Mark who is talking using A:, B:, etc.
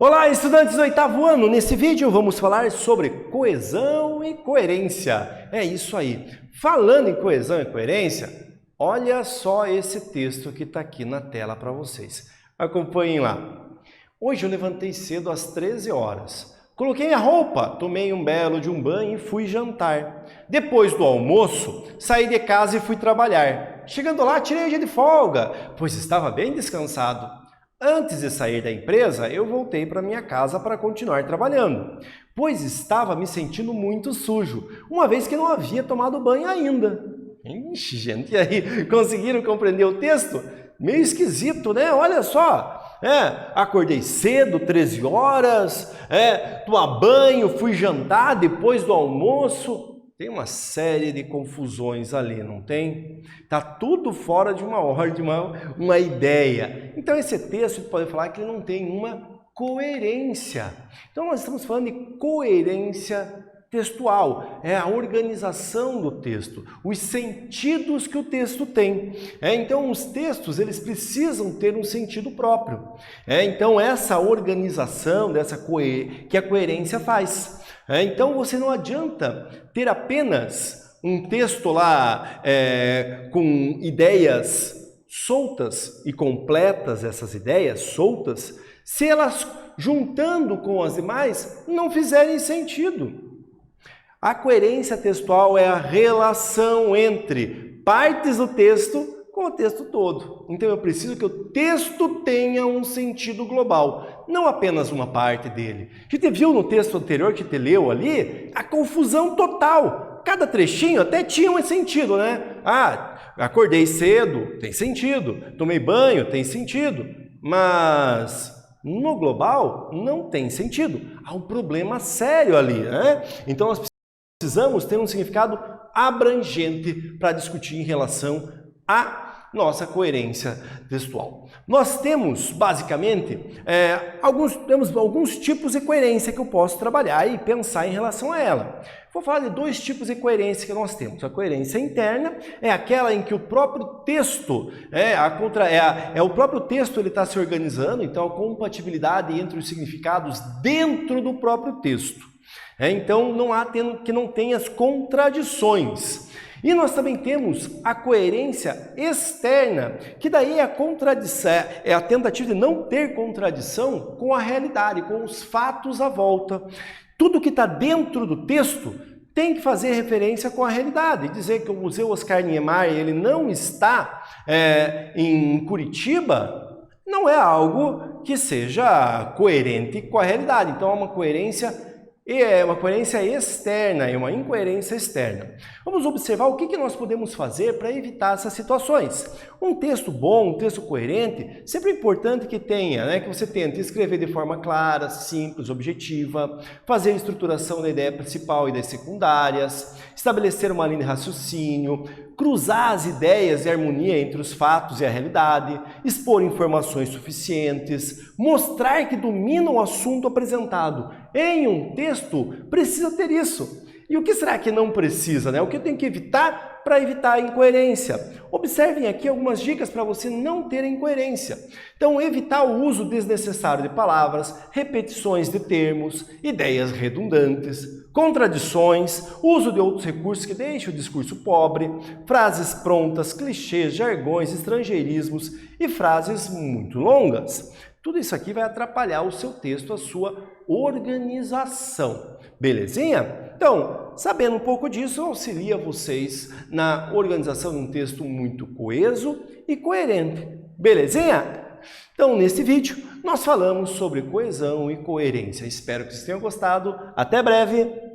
A: Olá, estudantes do oitavo ano! Nesse vídeo vamos falar sobre coesão e coerência. É isso aí. Falando em coesão e coerência, olha só esse texto que está aqui na tela para vocês. Acompanhem lá. Hoje eu levantei cedo às 13 horas. Coloquei a roupa, tomei um belo de um banho e fui jantar. Depois do almoço, saí de casa e fui trabalhar. Chegando lá, tirei o dia de folga, pois estava bem descansado. Antes de sair da empresa, eu voltei para minha casa para continuar trabalhando, pois estava me sentindo muito sujo, uma vez que não havia tomado banho ainda. Ixi, gente, e aí, conseguiram compreender o texto? Meio esquisito, né? Olha só, acordei cedo, 13 horas, tomar banho, fui jantar depois do almoço. Tem uma série de confusões ali, não tem? Está tudo fora de uma ordem, uma ideia. Então esse texto pode falar que ele não tem uma coerência. Então nós estamos falando de coerência textual, é a organização do texto, os sentidos que o texto tem. Então os textos eles precisam ter um sentido próprio. Então essa organização que a coerência faz. Então você não adianta ter apenas um texto lá com ideias soltas e completas, essas ideias soltas, se elas juntando com as demais não fizerem sentido. A coerência textual é a relação entre partes do texto com o texto todo. Então eu preciso que o texto tenha um sentido global, não apenas uma parte dele. A gente viu no texto anterior que te leu ali a confusão total. Cada trechinho até tinha um sentido, né? Acordei cedo, tem sentido. Tomei banho, tem sentido. Mas no global não tem sentido. Há um problema sério ali, né? Então nós precisamos ter um significado abrangente para discutir em relação à nossa coerência textual. Nós temos, basicamente, alguns tipos de coerência que eu posso trabalhar e pensar em relação a ela. Vou falar de dois tipos de coerência que nós temos. A coerência interna é aquela em que o próprio texto, o próprio texto ele está se organizando, então a compatibilidade entre os significados dentro do próprio texto. Então não há que não tenha as contradições. E nós também temos a coerência externa, que daí é a contradição, é a tentativa de não ter contradição com a realidade, com os fatos à volta. Tudo que está dentro do texto tem que fazer referência com a realidade. Dizer que o Museu Oscar Niemeyer ele não está em Curitiba não é algo que seja coerente com a realidade. Então é uma coerência externa, é uma incoerência externa. Vamos observar o que nós podemos fazer para evitar essas situações. Um texto bom, um texto coerente, sempre é importante que tenha, que você tente escrever de forma clara, simples, objetiva, fazer a estruturação da ideia principal e das secundárias, estabelecer uma linha de raciocínio, cruzar as ideias e harmonia entre os fatos e a realidade, expor informações suficientes, mostrar que domina o assunto apresentado. Em um texto, precisa ter isso. E o que será que não precisa? O que eu tenho que evitar para evitar a incoerência? Observem aqui algumas dicas para você não ter incoerência. Então, evitar o uso desnecessário de palavras, repetições de termos, ideias redundantes, contradições, uso de outros recursos que deixam o discurso pobre, frases prontas, clichês, jargões, estrangeirismos e frases muito longas. Tudo isso aqui vai atrapalhar o seu texto, a sua organização. Belezinha? Então, sabendo um pouco disso, auxilia vocês na organização de um texto muito coeso e coerente. Belezinha? Então, nesse vídeo, nós falamos sobre coesão e coerência. Espero que vocês tenham gostado. Até breve!